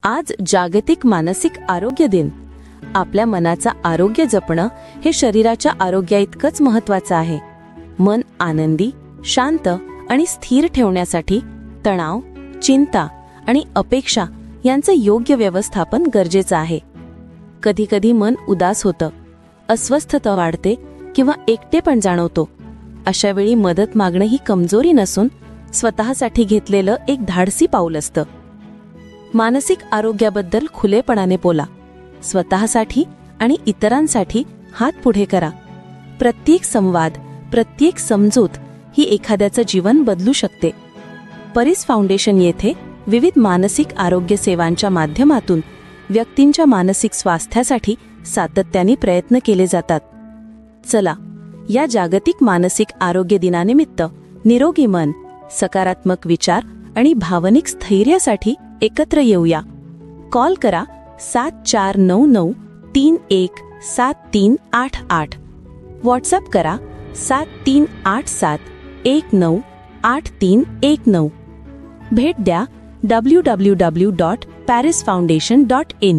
आज जागतिक मानसिक आरोग्य दिन. आपल्या मनाचा आरोग्य जपणं हे शरीराच्या आरोग्याइतकंच महत्त्वाचं आहे. मन आनंदी, शांत आणि स्थिर ठेवण्यासाठी तणाव, चिंता आणि अपेक्षा यांचं योग्य व्यवस्थापन गरजेचं आहे. कधीकधी मन उदास होतं, अस्वस्थता वाढते किंवा एकटेपण जाणवतो. अशा वेळी मदत मागणं ही कमजोरी नसून स्वतःसाठी घेतलेलं एक धाडसी पाऊल असतं. मानसिक आरोग्याबद्दल खुलेपणाने बोला. स्वतःसाठी आणि इतरांसाठी हात पुढे करा. प्रत्येक संवाद, प्रत्येक समजूत ही एखाद्याचं जीवन बदलू शकते. परीस फाउंडेशन येथे विविध मानसिक आरोग्य सेवांच्या माध्यमातून व्यक्तींच्या मानसिक स्वास्थ्यासाठी सातत्याने प्रयत्न केले जातात. चला, या जागतिक मानसिक आरोग्य दिनानिमित्त निरोगी मन, सकारात्मक विचार आणि भावनिक स्थैर्यासाठी एकत्र येऊया. कॉल करा 7499317388. व्हॉट्सअप करा 7387198319. भेट द्या www.parisfoundation.in.